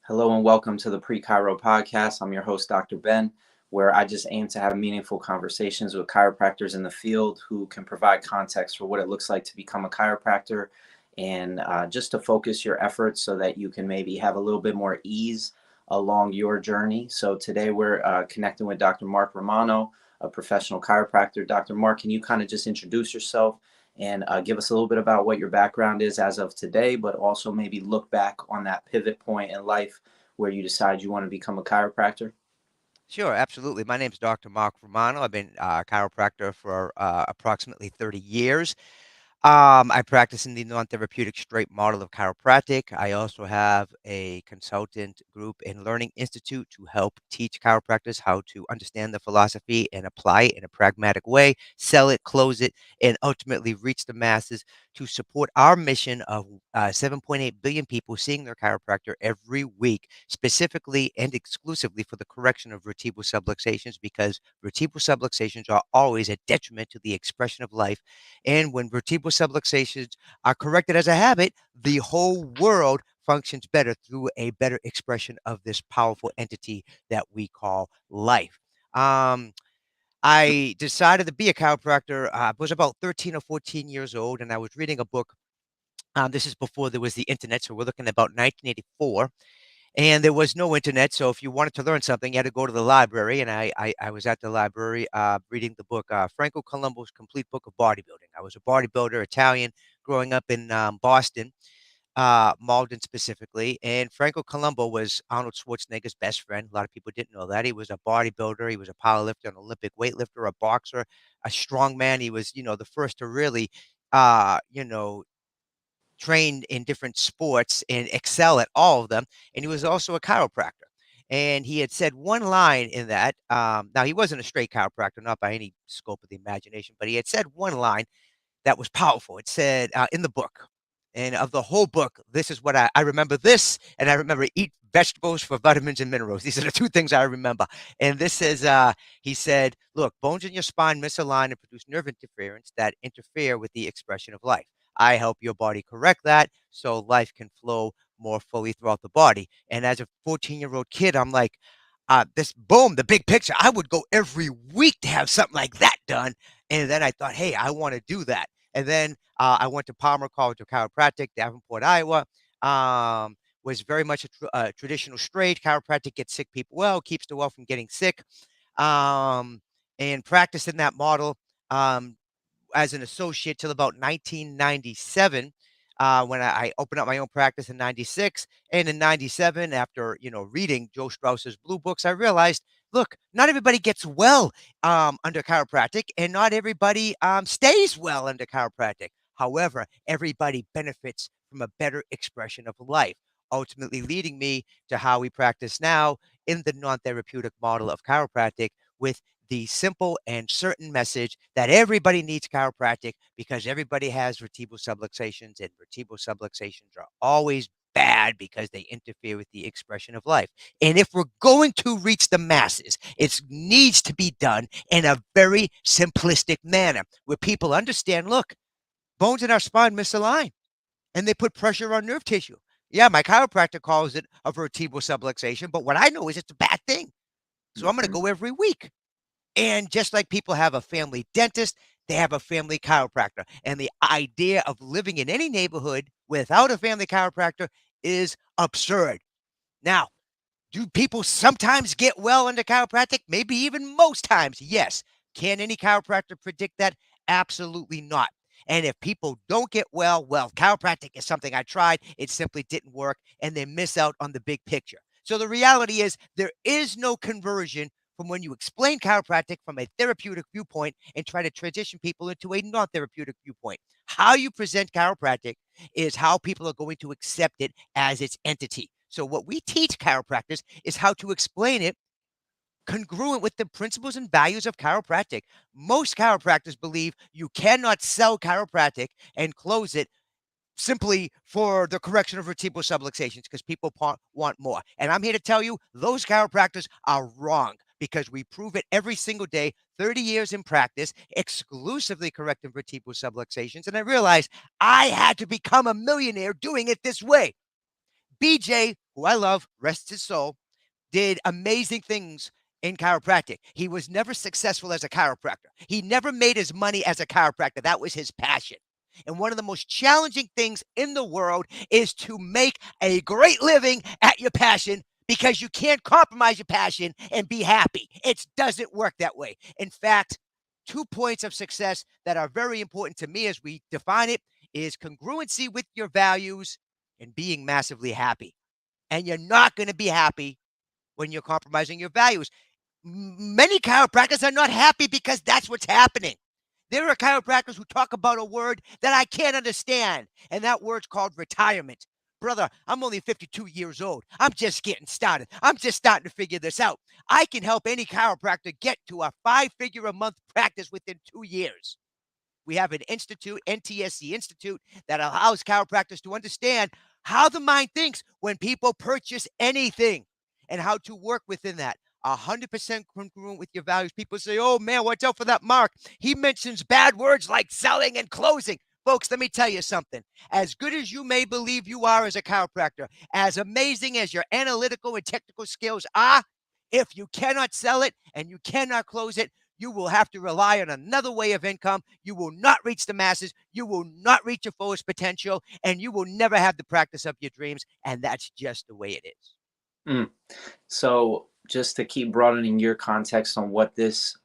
Hello and welcome to the Pre-Chiro podcast. I'm your host, Dr. Ben, where I just aim to have meaningful conversations with chiropractors in the field who can provide context for what it looks like to become a chiropractor and just to focus your efforts so that you can maybe have a little bit more ease along your journey. So today we're connecting with Dr. Mark Romano, a professional chiropractor. Dr. Mark, can you kind of just introduce yourself and give us a little bit about what your background is as of today, but also maybe look back on that pivot point in life where you decide you want to become a chiropractor? Sure, absolutely. My name's Dr. Mark Romano. I've been a chiropractor for approximately 30 years. I practice in the non-therapeutic straight model of chiropractic. I also have a consultant group and learning institute to help teach chiropractors how to understand the philosophy and apply it in a pragmatic way, sell it, close it, and ultimately reach the masses to support our mission of 7.8 billion people seeing their chiropractor every week, specifically and exclusively for the correction of vertebral subluxations, because vertebral subluxations are always a detriment to the expression of life, and when vertebral subluxations are corrected as a habit, the whole world functions better through a better expression of this powerful entity that we call life. Um, I decided to be a chiropractor. I was about 13 or 14 years old, and I was reading a book. This is before there was the internet, so we're looking at about 1984, and there was no internet. So if you wanted to learn something, you had to go to the library. And I was at the library reading the book, Franco Columbo's Complete Book of Bodybuilding. I was a bodybuilder, Italian, growing up in Boston, Malden specifically. And Franco Columbo was Arnold Schwarzenegger's best friend. A lot of people didn't know that. He was a bodybuilder. He was a powerlifter, an Olympic weightlifter, a boxer, a strong man. He was, the first to really, uh, you know, trained in different sports and excel at all of them. And he was also a chiropractor. And he had said one line in that. Now, he wasn't a straight chiropractor, not by any scope of the imagination, but he had said one line that was powerful. It said in the book, and of the whole book, this is what I remember this, and I remember eat vegetables for vitamins and minerals. These are the two things I remember. And this is, he said, look, bones in your spine misalign and produce nerve interference that interfere with the expression of life. I help your body correct that so life can flow more fully throughout the body. And as a 14-year-old kid, I'm like, this boom, the big picture. I would go every week to have something like that done. And then I thought, hey, I want to do that. And then I went to Palmer College of Chiropractic, Davenport, Iowa. Was very much a traditional straight. Chiropractic gets sick people well, keeps the well from getting sick. Um, and practiced in that model um, as an associate till about 1997. When I opened up my own practice in 96. And in 97, after, reading Joe Strauss's Blue Books, I realized, look, not everybody gets well under chiropractic, and not everybody stays well under chiropractic. However, everybody benefits from a better expression of life, ultimately leading me to how we practice now in the non-therapeutic model of chiropractic, with the simple and certain message that everybody needs chiropractic because everybody has vertebral subluxations, and vertebral subluxations are always bad because they interfere with the expression of life. And if we're going to reach the masses, it needs to be done in a very simplistic manner where people understand, look, bones in our spine misalign and they put pressure on nerve tissue. Yeah, my chiropractor calls it a vertebral subluxation, but what I know is it's a bad thing. So I'm going to Mhm. go every week. And just like people have a family dentist, they have a family chiropractor. And the idea of living in any neighborhood without a family chiropractor is absurd. Now, do people sometimes get well under chiropractic? Maybe even most times, yes. Can any chiropractor predict that? Absolutely not. And if people don't get well, well, chiropractic is something I tried. It simply didn't work, and they miss out on the big picture. So the reality is there is no conversion from when you explain chiropractic from a therapeutic viewpoint and try to transition people into a non-therapeutic viewpoint. How you present chiropractic is how people are going to accept it as its entity. So what we teach chiropractors is how to explain it congruent with the principles and values of chiropractic. Most chiropractors believe you cannot sell chiropractic and close it simply for the correction of vertebral subluxations because people want more. And I'm here to tell you those chiropractors are wrong, because we prove it every single day, 30 years in practice, exclusively correcting vertebral subluxations. And I realized I had to become a millionaire doing it this way. BJ who I love, rests his soul, did amazing things in chiropractic. He was never successful as a chiropractor. He never made his money as a chiropractor. That was his passion. And one of the most challenging things in the world is to make a great living at your passion, because you can't compromise your passion and be happy. It doesn't work that way. In fact, 2 points of success that are very important to me as we define it is congruency with your values and being massively happy. And you're not going to be happy when you're compromising your values. Many chiropractors are not happy because that's what's happening. There are chiropractors who talk about a word that I can't understand, and that word's called retirement. Brother, I'm only 52 years old. I'm just getting started. I'm just starting to figure this out. I can help any chiropractor get to a 5-figure a month practice within 2 years. We have an institute, NTSC Institute, that allows chiropractors to understand how the mind thinks when people purchase anything and how to work within that. 100% congruent with your values. People say, oh man, watch out for that Mark. He mentions bad words like selling and closing. Folks, let me tell you something. As good as you may believe you are as a chiropractor, as amazing as your analytical and technical skills are, if you cannot sell it and you cannot close it, you will have to rely on another way of income. You will not reach the masses. You will not reach your fullest potential, and you will never have the practice of your dreams. And that's just the way it is. Mm. So just to keep broadening your context on what this,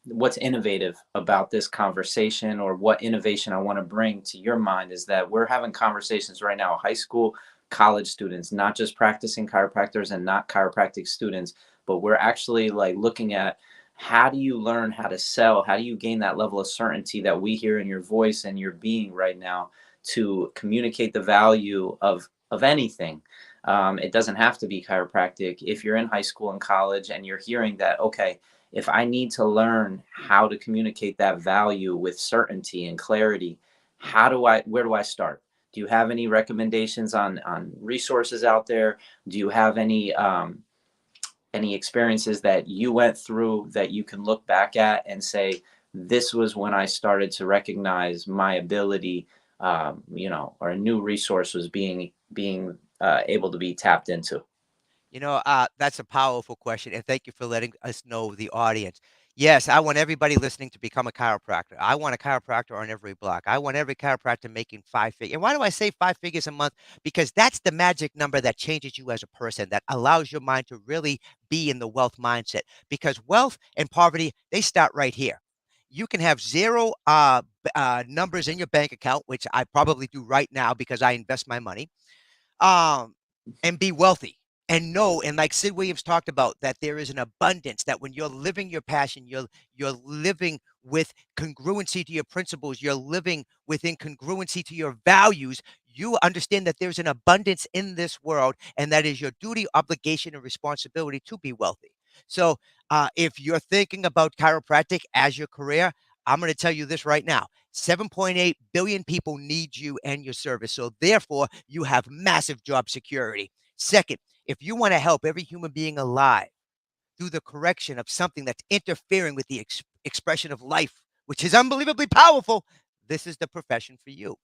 what's innovative about this conversation, or what innovation I want to bring to your mind, is that we're having conversations right now, high school, college students, not just practicing chiropractors and not chiropractic students, but we're actually like looking at how do you learn how to sell? How do you gain that level of certainty that we hear in your voice and your being right now to communicate the value of anything? It doesn't have to be chiropractic. If you're in high school and college and you're hearing that, okay, if I need to learn how to communicate that value with certainty and clarity, where do I start? Do you have any recommendations on resources out there? Do you have any experiences that you went through that you can look back at and say, this was when I started to recognize my ability, or a new resource was being able to be tapped into? That's a powerful question, and thank you for letting us know, the audience. Yes, I want everybody listening to become a chiropractor. I want a chiropractor on every block. I want every chiropractor making 5 figures. And why do I say 5 figures a month? Because that's the magic number that changes you as a person, that allows your mind to really be in the wealth mindset. Because wealth and poverty, they start right here. You can have zero numbers in your bank account, which I probably do right now because I invest my money, um, and be wealthy, and know, and like Sid Williams talked about, that there is an abundance, that when you're living your passion, you're living with congruency to your principles, you're living within congruency to your values. You understand that there's an abundance in this world, and that is your duty, obligation, and responsibility to be wealthy. So, if you're thinking about chiropractic as your career, I'm going to tell you this right now. 7.8 billion people need you and your service. So, therefore, you have massive job security. Second, if you want to help every human being alive through the correction of something that's interfering with the expression of life, which is unbelievably powerful, this is the profession for you.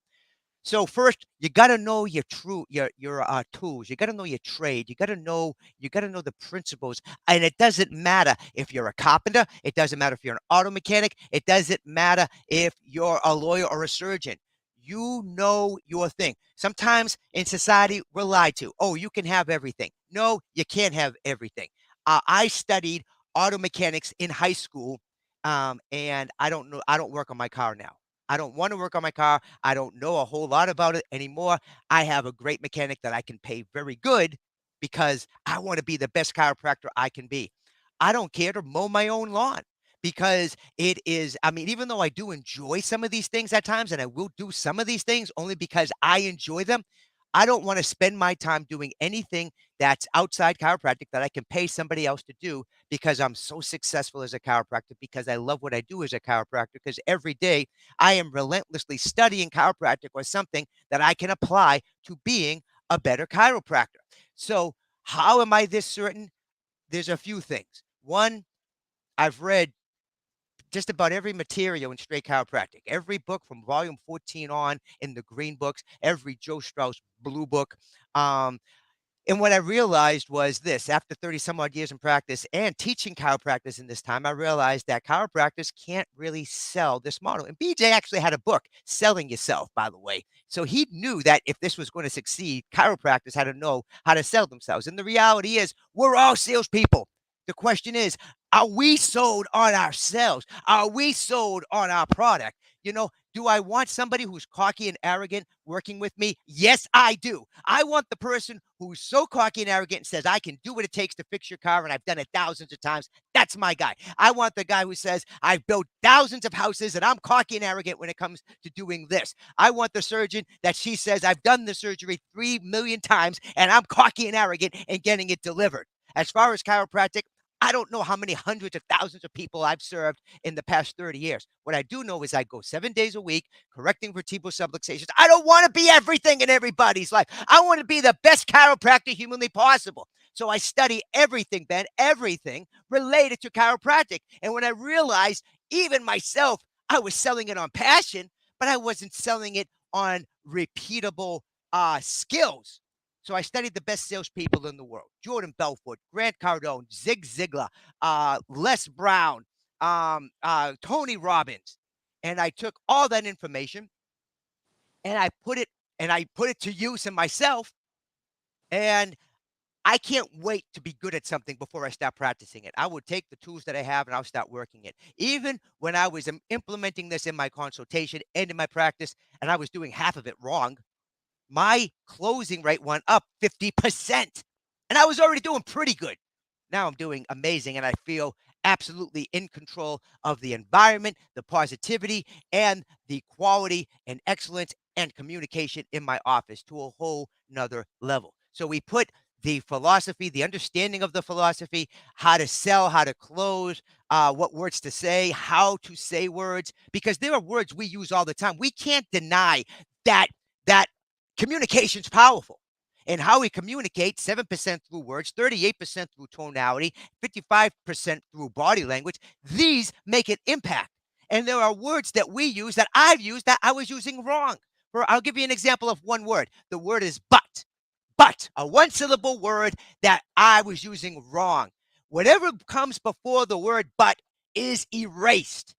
So first, you got to know your tools. You got to know your trade. You got to know the principles. And it doesn't matter if you're a carpenter. It doesn't matter if you're an auto mechanic. It doesn't matter if you're a lawyer or a surgeon. You know your thing. Sometimes in society, we're lied to. Oh, you can have everything. No, you can't have everything. I studied auto mechanics in high school, and I don't know. I don't work on my car now. I don't want to work on my car. I don't know a whole lot about it anymore. I have a great mechanic that I can pay very good because I want to be the best chiropractor I can be. I don't care to mow my own lawn because it is, I mean, even though I do enjoy some of these things at times, and I will do some of these things only because I enjoy them, I don't want to spend my time doing anything that's outside chiropractic that I can pay somebody else to do, because I'm so successful as a chiropractor, because I love what I do as a chiropractor, because every day I am relentlessly studying chiropractic or something that I can apply to being a better chiropractor. So, how am I this certain? There's a few things. One, I've read just about every material in straight chiropractic, every book from volume 14 on in the green books, every Joe Strauss blue book. Um, And what I realized was this: after 30 some odd years in practice and teaching chiropractors in this time, I realized that chiropractors can't really sell this model. And BJ actually had a book, Selling Yourself, by the way. So he knew that if this was going to succeed, chiropractors had to know how to sell themselves. And the reality is, we're all salespeople. The question is, are we sold on ourselves? Are we sold on our product? Do I want somebody who's cocky and arrogant working with me? Yes, I do. I want the person who's so cocky and arrogant and says, I can do what it takes to fix your car, and I've done it thousands of times. That's my guy. I want the guy who says, I've built thousands of houses, and I'm cocky and arrogant when it comes to doing this. I want the surgeon that she says, I've done the surgery 3 million times, and I'm cocky and arrogant and getting it delivered. As far as chiropractic, I don't know how many hundreds of thousands of people I've served in the past 30 years. What I do know is I go 7 days a week correcting vertebral subluxations. I don't want to be everything in everybody's life. I want to be the best chiropractor humanly possible. So I study everything, Ben, everything related to chiropractic. And when I realized, even myself, I was selling it on passion, but I wasn't selling it on repeatable skills. So I studied the best salespeople in the world: Jordan Belfort, Grant Cardone, Zig Ziglar, Les Brown, Tony Robbins. And I took all that information and I put it to use in myself. And I can't wait to be good at something before I start practicing it. I would take the tools that I have and I'll start working it. Even when I was implementing this in my consultation and in my practice, and I was doing half of it wrong, my closing rate went up 50%. And I was already doing pretty good. Now I'm doing amazing, and I feel absolutely in control of the environment, the positivity, and the quality and excellence and communication in my office to a whole nother level. So we put the philosophy, the understanding of the philosophy, how to sell, how to close, what words to say, how to say words, because there are words we use all the time. We can't deny that that communication's powerful. And how we communicate: 7% through words, 38% through tonality, 55% through body language. These make an impact. And there are words that we use, that I've used, that I was using wrong. I'll give you an example of one word. The word is but. But, a one syllable word that I was using wrong. Whatever comes before the word but is erased.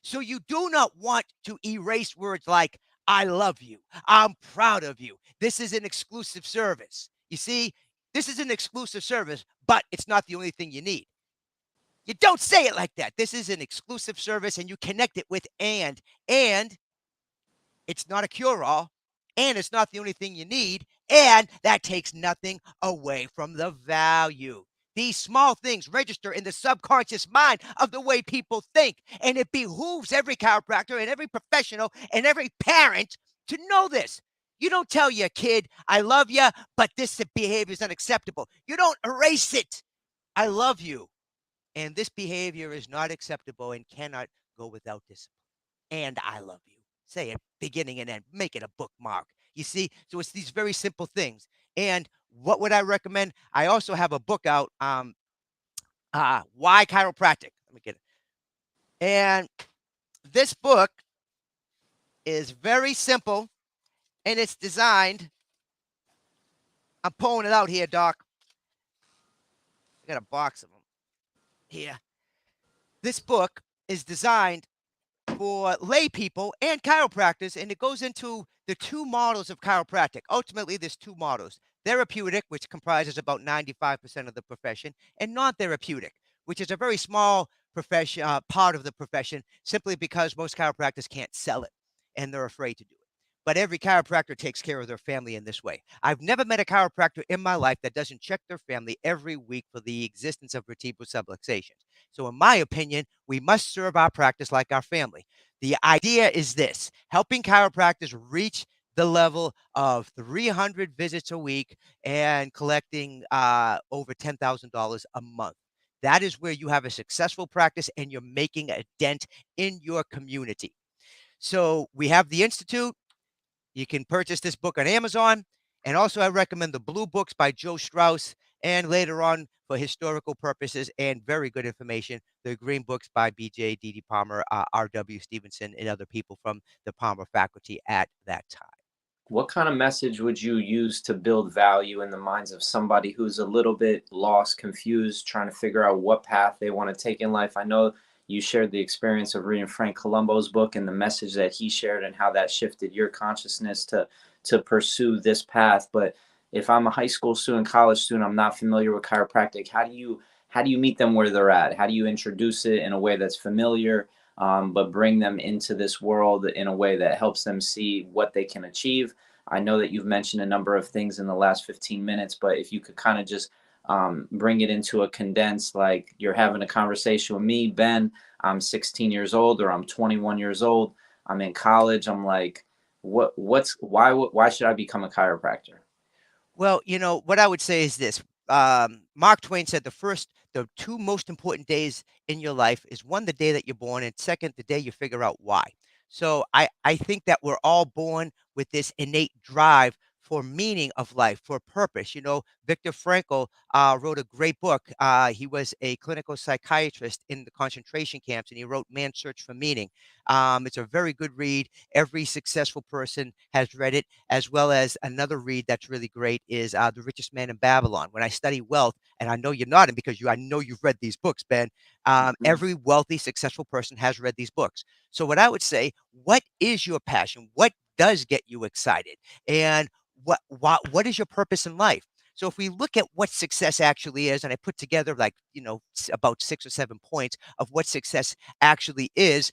So you do not want to erase words like I love you, I'm proud of you. This is an exclusive service. You see, this is an exclusive service, but it's not the only thing you need. You don't say it like that. This is an exclusive service, and you connect it with and it's not a cure all, and it's not the only thing you need, and that takes nothing away from the value. These small things register in the subconscious mind of the way people think, and it behooves every chiropractor and every professional and every parent to know this. You don't tell your kid, I love you, but this behavior is unacceptable. You don't erase it. I love you, and this behavior is not acceptable and cannot go without discipline. And I love you. Say it beginning and end. Make it a bookmark. You see? So it's these very simple things. And what would I recommend? I also have a book out, Why Chiropractic. Let me get it. And this book is very simple, and it's designed. I'm pulling it out here, Doc. I got a box of them here. This book is designed for lay people and chiropractors, and it goes into the two models of chiropractic. Ultimately, there's two models: therapeutic, which comprises about 95% of the profession, and non-therapeutic, which is a very small profession, part of the profession, simply because most chiropractors can't sell it and they're afraid to do it. But every chiropractor takes care of their family in this way. I've never met a chiropractor in my life that doesn't check their family every week for the existence of vertebral subluxations. So, in my opinion, we must serve our practice like our family. The idea is this: helping chiropractors reach the level of 300 visits a week and collecting over $10,000 a month. That is where you have a successful practice and you're making a dent in your community. So we have the Institute. You can purchase this book on Amazon. And also, I recommend the Blue Books by Joe Strauss. And later on, for historical purposes and very good information, the Green Books by BJ, D.D. Palmer, R.W. Stevenson, and other people from the Palmer faculty at that time. What kind of message would you use to build value in the minds of somebody who's a little bit lost, confused, trying to figure out what path they want to take in life? I know you shared the experience of reading Frank Columbo's book and the message that he shared and how that shifted your consciousness to pursue this path. But if I'm a high school student, college student, I'm not familiar with chiropractic, how do you meet them where they're at? How do you introduce it in a way that's familiar, but bring them into this world in a way that helps them see what they can achieve? I know that you've mentioned a number of things in the last 15 minutes, but if you could kind of just bring it into a condensed, like you're having a conversation with me, Ben, I'm 16 years old, or I'm 21 years old, I'm in college, I'm like, why should I become a chiropractor? Well, what I would say is this. Mark Twain said the two most important days in your life is one, the day that you're born, and second, the day you figure out why. So I think that we're all born with this innate drive for meaning of life, for purpose. Viktor Frankl wrote a great book. He was a clinical psychiatrist in the concentration camps, and he wrote Man's Search for Meaning. It's a very good read. Every successful person has read it, as well as another read that's really great is The Richest Man in Babylon. When I study wealth, and I know you're nodding because I know you've read these books, Ben. Mhm. Every wealthy, successful person has read these books. So, what I would say, what is your passion? What does get you excited? And what is your purpose in life? So, if we look at what success actually is, and I put together like about 6 or 7 points of what success actually is,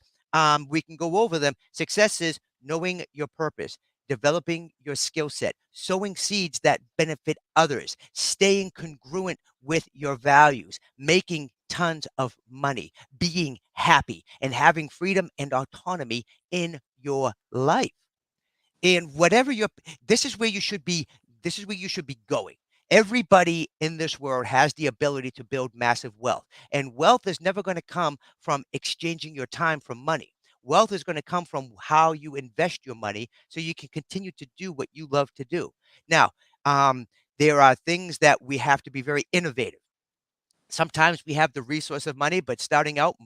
we can go over them. Success is knowing your purpose, developing your skill set, sowing seeds that benefit others, staying congruent with your values, making tons of money, being happy, and having freedom and autonomy in your life. And whatever your this is where you should be this is where you should be going. Everybody in this world has the ability to build massive wealth. And wealth is never going to come from exchanging your time for money. Wealth is going to come from how you invest your money so you can continue to do what you love to do. Now, um, there are things that we have to be very innovative. Sometimes we have the resource of money, but starting out,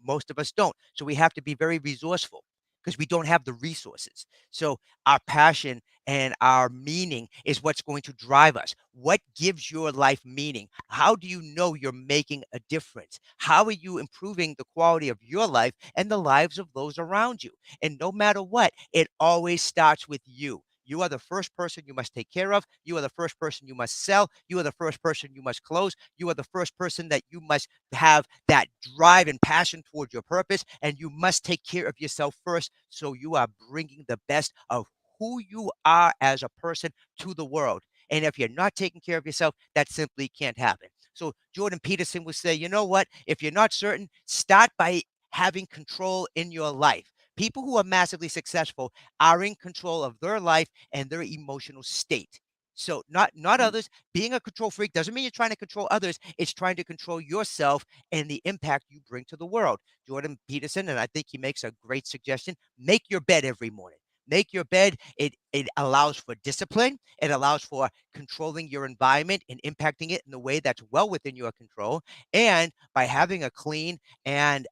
most of us don't. So we have to be very resourceful because we don't have the resources. So our passion and our meaning is what's going to drive us. What gives your life meaning? How do you know you're making a difference? How are you improving the quality of your life and the lives of those around you? And no matter what, it always starts with you. You are the first person you must take care of. You are the first person you must sell. You are the first person you must close. You are the first person that you must have that drive and passion towards your purpose. And you must take care of yourself first. So you are bringing the best of who you are as a person to the world. And if you're not taking care of yourself, that simply can't happen. So Jordan Peterson would say, you know what? If you're not certain, start by having control in your life. People who are massively successful are in control of their life and their emotional state. So not others. Being a control freak doesn't mean you're trying to control others. It's trying to control yourself and the impact you bring to the world. Jordan Peterson, and I think he makes a great suggestion. Make your bed every morning. Make your bed. It allows for discipline. It allows for controlling your environment and impacting it in the way that's well within your control. And by having a clean and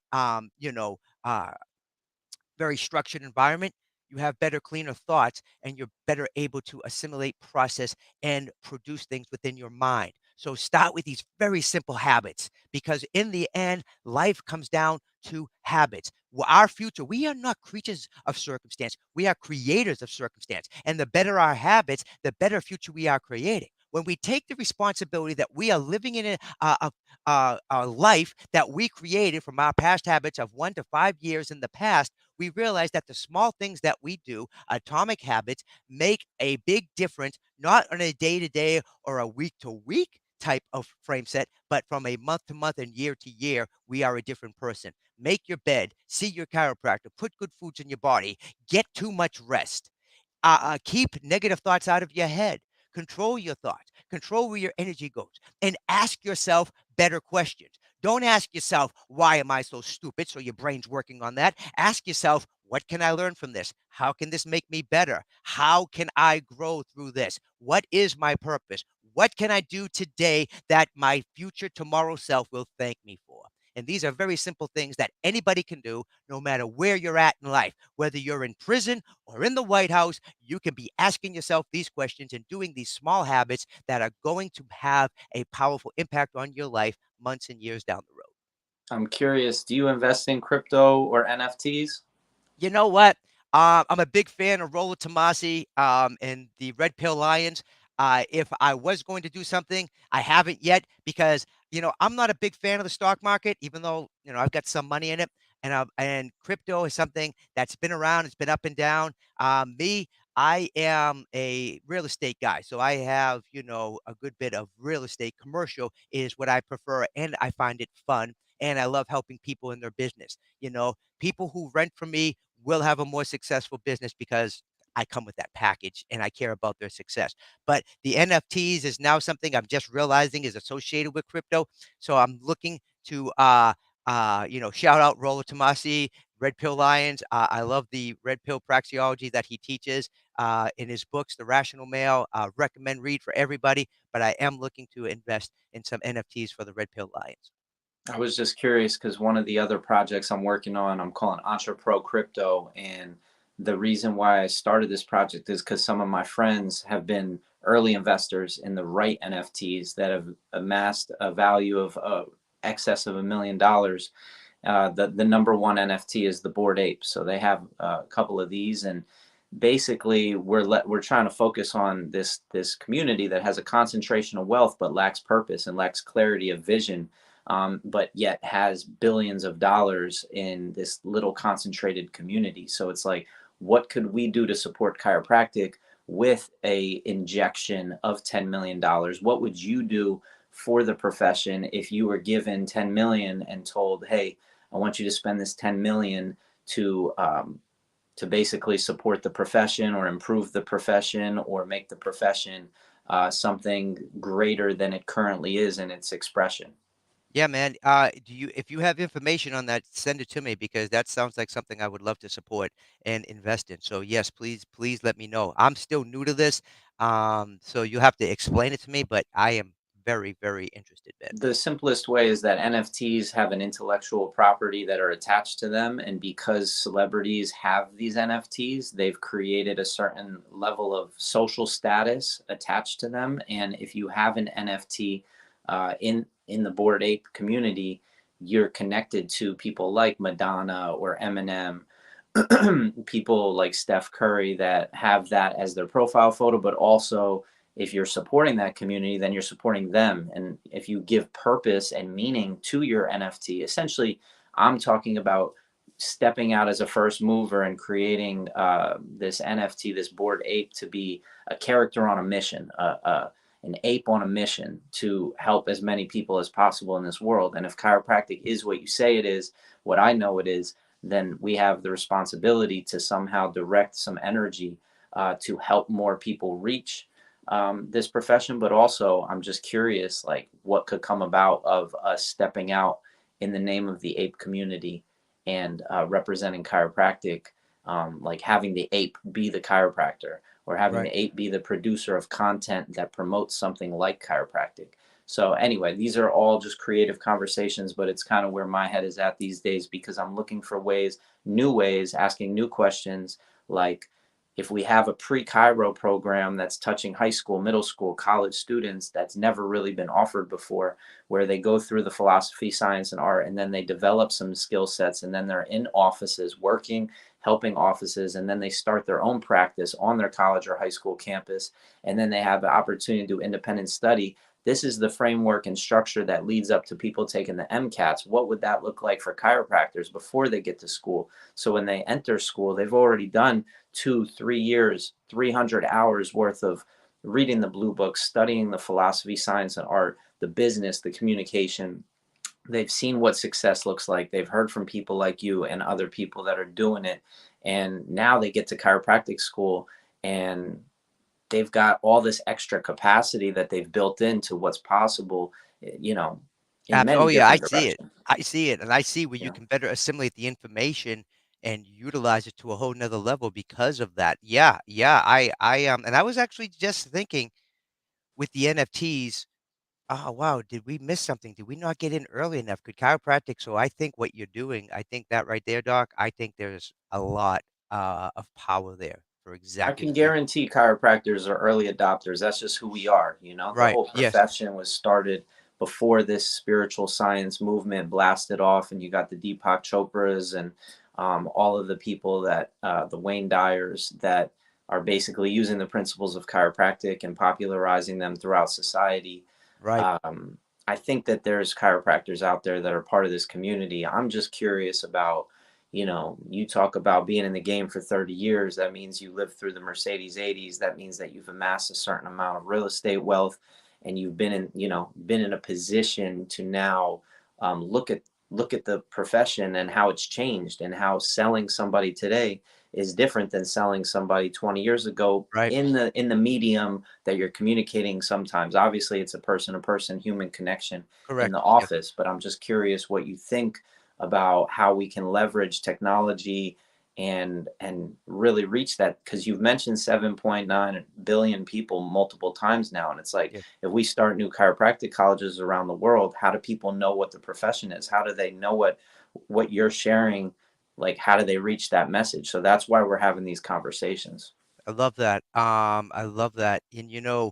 very structured environment, you have better, cleaner thoughts, and you're better able to assimilate, process, and produce things within your mind. So start with these very simple habits because in the end, life comes down to habits. Our future, we are not creatures of circumstance. We are creators of circumstance. And the better our habits, the better future we are creating. When we take the responsibility that we are living in a life that we created from our past habits of 1 to 5 years in the past, we realize that the small things that we do, atomic habits, make a big difference, not on a day to day or a week to week type of frame set, but from a month to month and year to year, we are a different person. Make your bed, see your chiropractor, put good foods in your body, get too much rest. Keep negative thoughts out of your head. Control your thoughts. Control where your energy goes. And ask yourself better questions. Don't ask yourself, why am I so stupid? So your brain's working on that. Ask yourself, what can I learn from this? How can this make me better? How can I grow through this? What is my purpose? What can I do today that my future tomorrow self will thank me for? And these are very simple things that anybody can do no matter where you're at in life. Whether you're in prison or in the White House, you can be asking yourself these questions and doing these small habits that are going to have a powerful impact on your life months and years down the road. I'm curious, do you invest in crypto or NFTs? You know what? I'm a big fan of Roller Tomasi and the Red Pill Lions. If I was going to do something, I haven't yet because I'm not a big fan of the stock market, even though I've got some money in it. And crypto is something that's been around. It's been up and down. Me, I am a real estate guy, so I have a good bit of real estate. Commercial is what I prefer, and I find it fun, and I love helping people in their business. People who rent from me will have a more successful business because I come with that package and I care about their success. But the NFTs is now something I'm just realizing is associated with crypto. So I'm looking to shout out Rollo Tomasi, Red Pill Lions. I love the Red Pill praxeology that he teaches in his books, The Rational Male. Recommend read for everybody, but I am looking to invest in some NFTs for the Red Pill Lions. I was just curious because one of the other projects I'm working on, I'm calling Entrepro Crypto. And the reason why I started this project is because some of my friends have been early investors in the right NFTs that have amassed a value of excess of $1 million. The number one NFT is the Bored Ape. So they have a couple of these, and basically we're trying to focus on this community that has a concentration of wealth but lacks purpose and lacks clarity of vision, but yet has billions of dollars in this little concentrated community. So it's like, what could we do to support chiropractic with a injection of $10 million? What would you do for the profession if you were given 10 million and told, hey, I want you to spend this 10 million to basically support the profession or improve the profession or make the profession something greater than it currently is in its expression. Yeah, man. If you have information on that, send it to me because that sounds like something I would love to support and invest in. So yes, please let me know. I'm still new to this, so you have to explain it to me, but I am very, very interested, Ben. The simplest way is that NFTs have an intellectual property that are attached to them. And because celebrities have these NFTs, they've created a certain level of social status attached to them. And if you have an NFT in the Bored Ape community, you're connected to people like Madonna or Eminem, people like Steph Curry that have that as their profile photo, but also if you're supporting that community, then you're supporting them. And if you give purpose and meaning to your NFT, essentially, I'm talking about stepping out as a first mover and creating this NFT, this Bored Ape, to be a character on a mission, an ape on a mission to help as many people as possible in this world. And if chiropractic is what you say it is, what I know it is, then we have the responsibility to somehow direct some energy to help more people reach this profession. But also, I'm just curious, like, what could come about of us stepping out in the name of the ape community and representing chiropractic, like having the ape be the chiropractor or having Right. the ape be the producer of content that promotes something like chiropractic. So anyway, these are all just creative conversations, but it's kind of where my head is at these days because I'm looking for ways, new ways, asking new questions, like if we have a pre-Chiro program that's touching high school, middle school, college students that's never really been offered before, where they go through the philosophy, science, and art, and then they develop some skill sets, and then they're in offices working, helping offices, and then they start their own practice on their college or high school campus, and then they have the opportunity to do independent study. This is the framework and structure that leads up to people taking the MCATs. What would that look like for chiropractors before they get to school? So when they enter school, they've already done 2, 3 years, 300 hours worth of reading the blue books, studying the philosophy, science, and art, the business, the communication. They've seen what success looks like. They've heard from people like you and other people that are doing it. And now they get to chiropractic school and they've got all this extra capacity that they've built into what's possible, you know, in Oh many yeah, I different see it. directions. I see it, and I see where you Yeah. can better assimilate the information and utilize it to a whole nother level because of that. Yeah, yeah. And I was actually just thinking with the NFTs. oh, wow, did we miss something? Did we not get in early enough? Could chiropractic so I think what you're doing, I think that right there, doc, I think there's a lot, of power there for I exactly can what you guarantee chiropractors are early adopters. That's just who we are. You know, the right, whole yes, profession was started before this spiritual science movement blasted off, and you got the Deepak Chopras and all of the people that the Wayne Dyers that are basically using the principles of chiropractic and popularizing them throughout society. right, um, I think that there's chiropractors out there that are part of this community. I'm just curious about, you talk about being in the game for 30 years. That means you lived through the Mercedes 80s. That means that you've amassed a certain amount of real estate wealth, and you've been in a position to now look at the profession and how it's changed, and how selling somebody today is different than selling somebody 20 years ago right, in the medium that you're communicating. Sometimes obviously it's a person to person human connection in correct, the yes, office, but I'm just curious what you think about how we can leverage technology and really reach that, because you've mentioned 7.9 billion people multiple times now, and it's like, yes. if we start new chiropractic colleges around the world, how do people know what the profession is? How do they know what you're sharing? Like, how do they reach that message? So that's why we're having these conversations. I love that, I love that, and,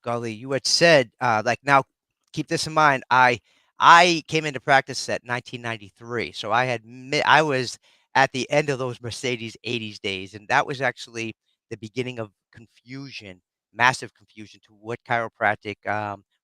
golly, you had said, like now, keep this in mind. I came into practice at 1993, so I was at the end of those Mercedes 80s days, and that was actually the beginning of confusion, massive confusion to what chiropractic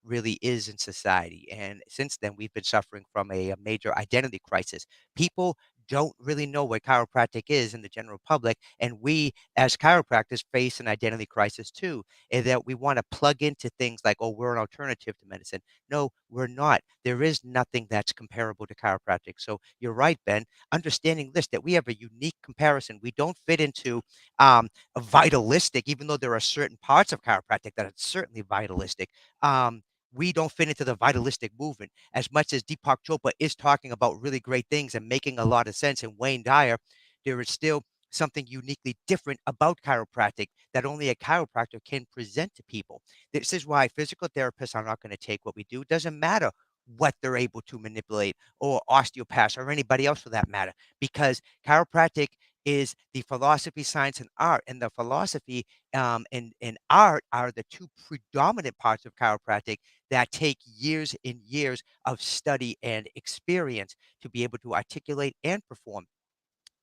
really is in society. And since then, we've been suffering from a major identity crisis. People don't really know what chiropractic is in the general public, and we as chiropractors face an identity crisis too, and that we want to plug into things like, oh, we're an alternative to medicine. No, we're not. There is nothing that's comparable to chiropractic. So you're right, Ben. Understanding this, that we have a unique comparison. We don't fit into a vitalistic, even though there are certain parts of chiropractic that are certainly vitalistic. Um, we don't fit into the vitalistic movement as much as Deepak Chopra is talking about really great things and making a lot of sense. And Wayne Dyer, there is still something uniquely different about chiropractic that only a chiropractor can present to people. This is why physical therapists are not going to take what we do. It doesn't matter what they're able to manipulate, or osteopaths or anybody else for that matter, because chiropractic is the philosophy, science, and art. And the philosophy and art are the two predominant parts of chiropractic that take years and years of study and experience to be able to articulate and perform.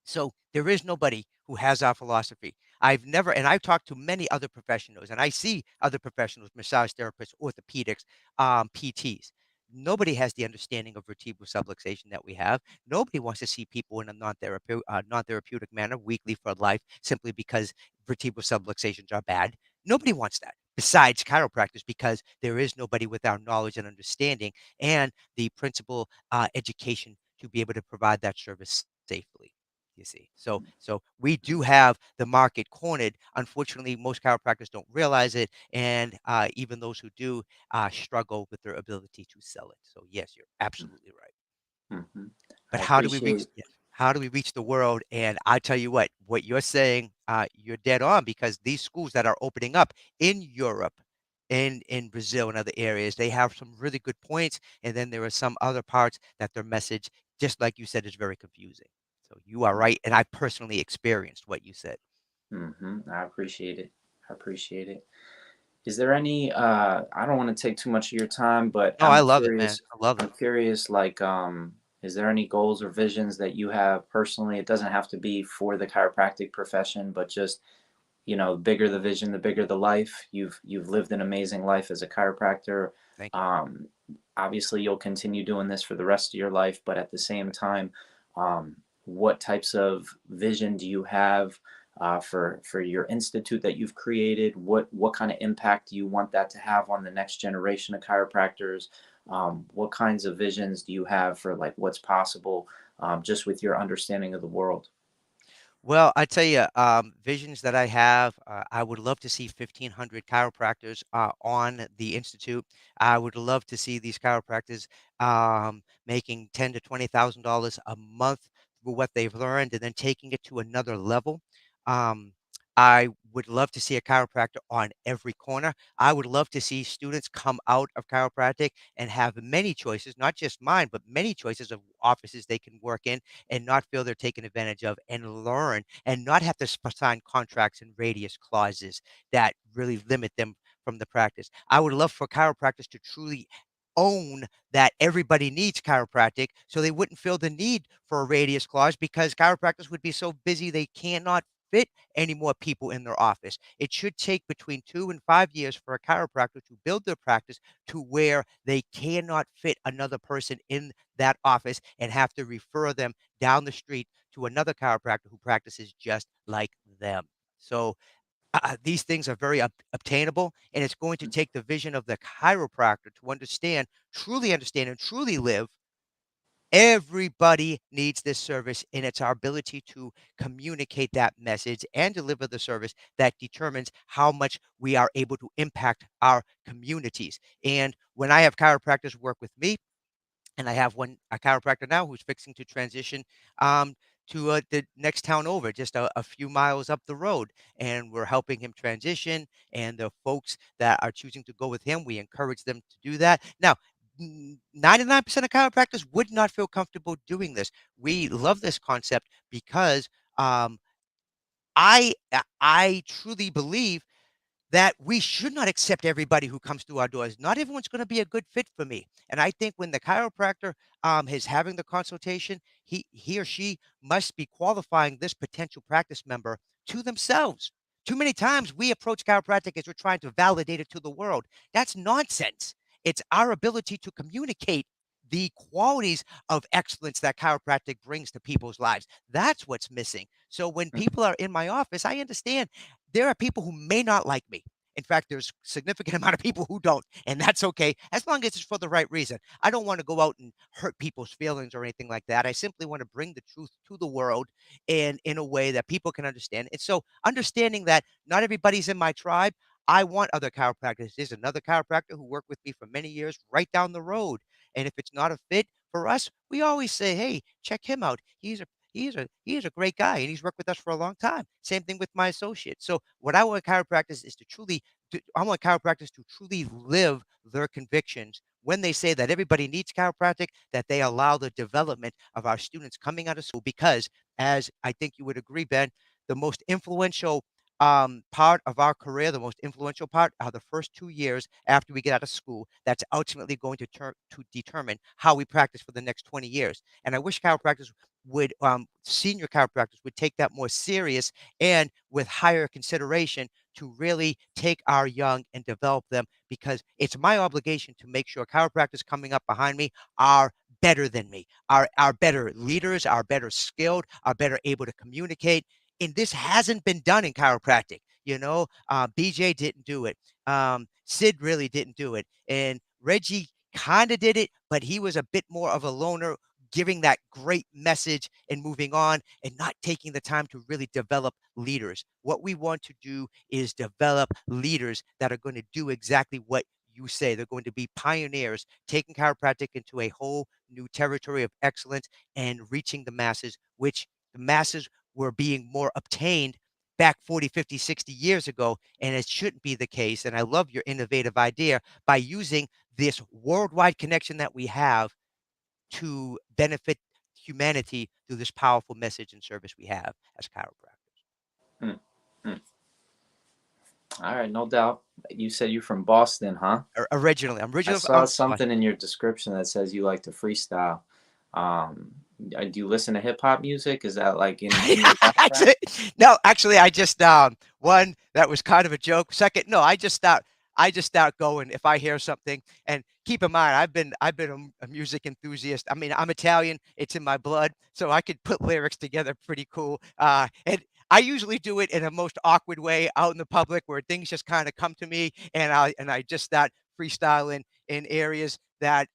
So there is nobody who has our philosophy. I've never, and I've talked to many other professionals, and I see other professionals, massage therapists, orthopedics, PTs. Nobody has the understanding of vertebral subluxation that we have. Nobody wants to see people in a non-therapeutic manner weekly for life simply because vertebral subluxations are bad. Nobody wants that. Besides chiropractors, because there is nobody with our knowledge and understanding and the principal education to be able to provide that service safely. You see, so we do have the market cornered. Unfortunately, most chiropractors don't realize it, and even those who do struggle with their ability to sell it. So yes, you're absolutely right. Mm-hmm. But I how do we reach? appreciate. Yes, how do we reach the world? And I tell you what you're saying, you're dead on, because these schools that are opening up in Europe, in Brazil and other areas, they have some really good points, and then there are some other parts that their message, just like you said, is very confusing. So you are right, and I personally experienced what you said. I appreciate it. I appreciate it. Is there any I don't want to take too much of your time, but No, I love it, man. I love I'm it. curious, like, is there any goals or visions that you have personally? It doesn't have to be for the chiropractic profession, but just, bigger the vision, the bigger the life. You've lived an amazing life as a chiropractor. Thank you. Um, Obviously, you'll continue doing this for the rest of your life, but at the same time, what types of vision do you have for your institute that you've created? What kind of impact do you want that to have on the next generation of chiropractors? What kinds of visions do you have for, like, what's possible, just with your understanding of the world? Well, I tell you, visions that I have, I would love to see 1,500 chiropractors on the institute. I would love to see these chiropractors making ten to $20,000 a month for what they've learned, and then taking it to another level. Um, I would love to see a chiropractor on every corner. I would love to see students come out of chiropractic and have many choices, not just mine, but many choices of offices they can work in and not feel they're taken advantage of and learn and not have to sign contracts and radius clauses that really limit them from the practice. I would love for chiropractors to truly own that everybody needs chiropractic so they wouldn't feel the need for a radius clause because chiropractors would be so busy they cannot fit any more people in their office. It should take between 2 and 5 years for a chiropractor to build their practice to where they cannot fit another person in that office and have to refer them down the street to another chiropractor who practices just like them. So these things are very obtainable, and it's going to take the vision of the chiropractor to understand, and truly live. Everybody needs this service, and it's our ability to communicate that message and deliver the service that determines how much we are able to impact our communities. And when I have chiropractors work with me, and I have a chiropractor now who's fixing to transition um, to the next town over, just a few miles up the road, and we're helping him transition. And the folks that are choosing to go with him, we encourage them to do that. Now, 99% of chiropractors would not feel comfortable doing this. We love this concept because um, I truly believe that we should not accept everybody who comes through our doors. Not everyone's going to be a good fit for me. And I think when the chiropractor is having the consultation, he or she must be qualifying this potential practice member to themselves. Too many times we approach chiropractic as we're trying to validate it to the world. That's nonsense. It's our ability to communicate the qualities of excellence that chiropractic brings to people's lives. That's what's missing. So when people are in my office, I understand there are people who may not like me. In fact, there's significant amount of people who don't, and that's okay as long as it's for the right reason. I don't want to go out and hurt people's feelings or anything like that. I simply want to bring the truth to the world and in a way that people can understand. And so understanding that not everybody's in my tribe, I want other chiropractors. There's another chiropractor who worked with me for many years right down the road. And if it's not a fit for us, we always say, hey, check him out. He's a great guy, and he's worked with us for a long time. Same thing with my associate. So what I want chiropractors is to truly, I want chiropractors to truly live their convictions when they say that everybody needs chiropractic, that they allow the development of our students coming out of school. Because, as I think you would agree, Ben, the most influential part of our career, the most influential part are the first 2 years after we get out of school. That's ultimately going to determine how we practice for the next 20 years. And I wish chiropractors would senior chiropractors would take that more serious and with higher consideration to really take our young and develop them, because it's my obligation to make sure chiropractors coming up behind me are better than me, are better leaders, are better skilled, are better able to communicate. And this hasn't been done in chiropractic. BJ didn't do it. Sid really didn't do it, and Reggie kind of did it, but he was a bit more of a loner, giving that great message and moving on and not taking the time to really develop leaders. What we want to do is develop leaders that are going to do exactly what you say. They're going to be pioneers, taking chiropractic into a whole new territory of excellence and reaching the masses, which the masses were being more obtained back 40, 50, 60 years ago. And it shouldn't be the case. And I love your innovative idea by using this worldwide connection that we have to benefit humanity through this powerful message and service we have as chiropractors. Hmm. Hmm. All right, no doubt. You said you're from Boston, huh? Originally, I'm I originally saw from something Boston. in your description that says you like to freestyle. Um, do you listen to hip hop music? Is that like in your background? actually, no, actually, I just one that was kind of a joke. Second, no, I just start going if I hear something. And keep in mind, I've been a music enthusiast. I mean, I'm Italian; it's in my blood, so I could put lyrics together pretty cool. And I usually do it in a most awkward way out in the public where things just kind of come to me, and I just start freestyling in areas that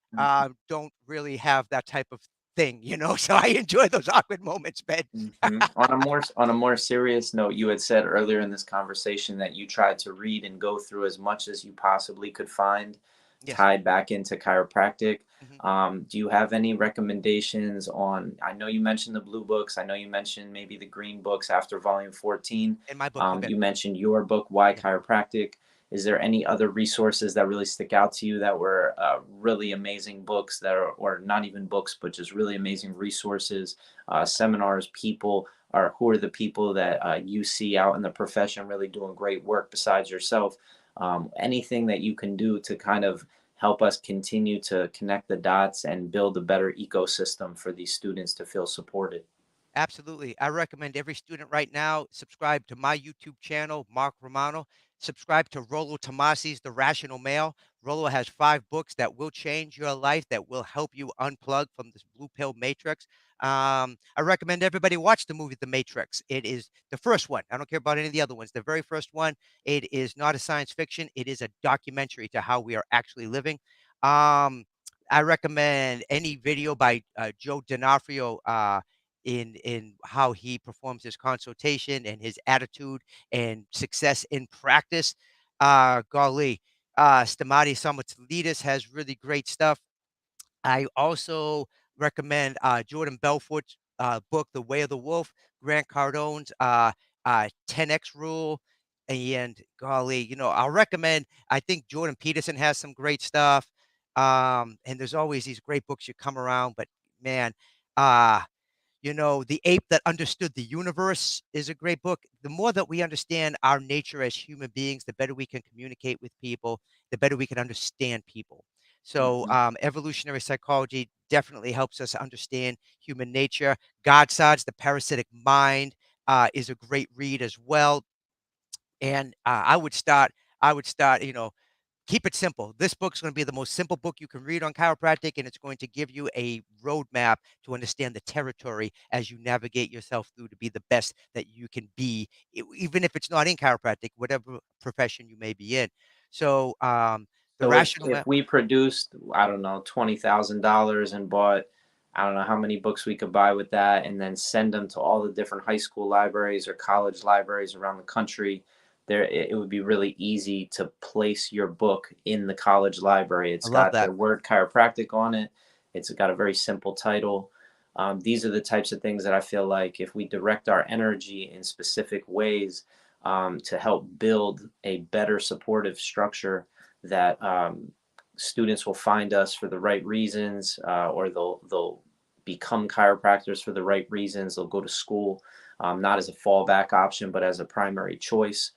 don't really have that type of thing. So I enjoy those awkward moments, Ben. Mm-hmm. On a more serious note, you had said earlier in this conversation that you tried to read and go through as much as you possibly could find Yes. tied back into chiropractic. Mhm. Do you have any recommendations on? I know you mentioned the blue books. I know you mentioned maybe the green books after volume 14. In my book, okay. You mentioned your book, Why Yeah. Chiropractic. Is there any other resources that really stick out to you that were really amazing books that are, or not even books, but just really amazing resources, seminars, people, or who are the people that you see out in the profession really doing great work besides yourself? Anything that you can do to kind of help us continue to connect the dots and build a better ecosystem for these students to feel supported. Absolutely. I recommend every student right now subscribe to my YouTube channel, Mark Romano. Subscribe to Rollo Tomasi's The Rational Male. Rollo has 5 books that will change your life, that will help you unplug from this blue pill matrix. I recommend everybody watch the movie The Matrix. It is the first one. I don't care about any of the other ones. The very first one, it is not a science fiction. It is a documentary to how we are actually living. Um, I recommend any video by Joe D'Onofrio. In how he performs his consultation and his attitude and success in practice. Golly, Stamati Samotlidis has really great stuff. I also recommend Jordan Belfort's book, The Way of the Wolf, Grant Cardone's 10X Rule. And golly, I'll recommend, I think Jordan Peterson has some great stuff. And there's always these great books you come around, but man, uh, The Ape That Understood the Universe is a great book. The more that we understand our nature as human beings, the better we can communicate with people, the better we can understand people. So, Mhm. evolutionary psychology definitely helps us understand human nature. Godsod's The Parasitic Mind is a great read as well. And I would start, keep it simple. This book's going to be the most simple book you can read on chiropractic, and it's going to give you a roadmap to understand the territory as you navigate yourself through to be the best that you can be, even if it's not in chiropractic, whatever profession you may be in. So, the So rational if ma- we produced, I don't know, $20,000 and bought, I don't know how many books we could buy with that, and then send them to all the different high school libraries or college libraries around the country, it would be really easy to place your book in the college library. I It's love got that. the word chiropractic on it. It's got a very simple title. These are the types of things that I feel like if we direct our energy in specific ways to help build a better supportive structure that students will find us for the right reasons, or they'll become chiropractors for the right reasons. They'll go to school not as a fallback option, but as a primary choice.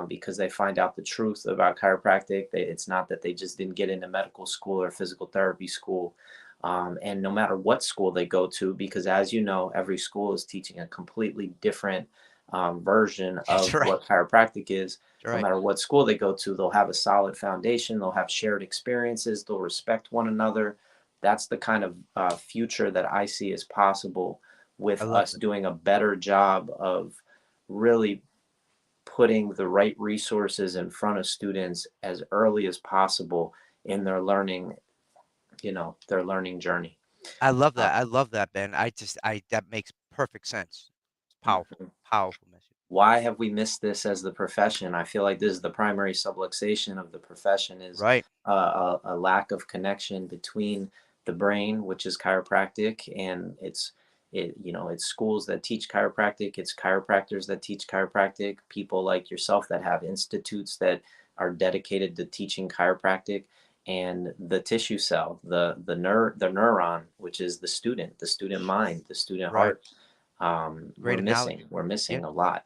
Because they find out the truth about chiropractic. It's not that they just didn't get into medical school or physical therapy school. And no matter what school they go to, because as you know, every school is teaching a completely different version That's of right. what chiropractic is. That's No right. matter what school they go to, they'll have a solid foundation, they'll have shared experiences, they'll respect one another. That's the kind of future that I see as possible I with love us it. doing a better job of really putting the right resources in front of students as early as possible in their learning, their learning journey. I love Uh, that. I love that, Ben. That makes perfect sense. It's powerful, mhm. powerful message. Why have we missed this as the profession? I feel like this is the primary subluxation of the profession is Right. a lack of connection between the brain, which is chiropractic, and it's schools that teach chiropractic, it's chiropractors that teach chiropractic, people like yourself that have institutes that are dedicated to teaching chiropractic, and the tissue cell, the neuron, which is the student mind, the student Right. heart. Great analogy. We're Yeah. missing a lot.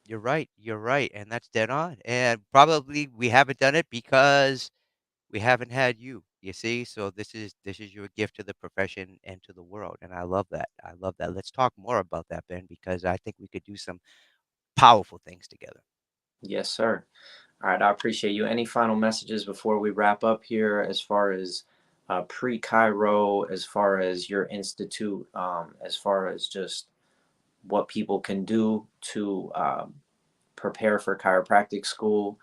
You're right, and that's dead on, and probably we haven't done it because we haven't had you, you see? So this is your gift to the profession and to the world, and I love that. I love that. Let's talk more about that, Ben, because I think we could do some powerful things together. Yes, sir. All right, I appreciate you. Any final messages before we wrap up here, as far as pre-Cairo, as far as your institute, as far as just what people can do to prepare for chiropractic school,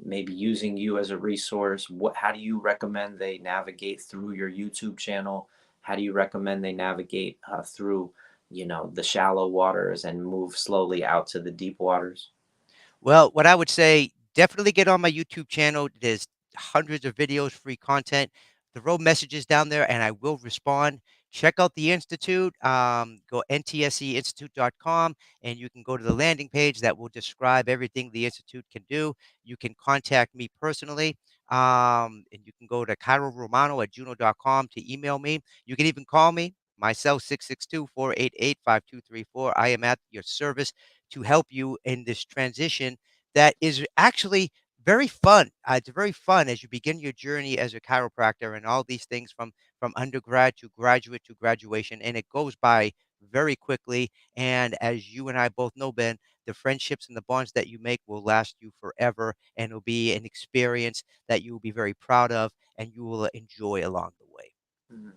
maybe using you as a resource? How do you recommend they navigate through your YouTube channel? How do you recommend they navigate through, the shallow waters and move slowly out to the deep waters? Well, what I would say, definitely get on my YouTube channel. There's hundreds of videos, free content. Throw messages down there, and I will respond. Check out the institute. Go ntseinstitute.com, and you can go to the landing page that will describe everything the institute can do. You can contact me personally, and you can go to Romano@juno.com to email me. You can even call me. My cell 662-488-5234. I am at your service to help you in this transition that is actually very fun. It's very fun as you begin your journey as a chiropractor and all these things from undergrad to graduate to graduation, and it goes by very quickly. And as you and I both know, Ben, the friendships and the bonds that you make will last you forever, and it'll be an experience that you will be very proud of and you will enjoy along the way. Mhm.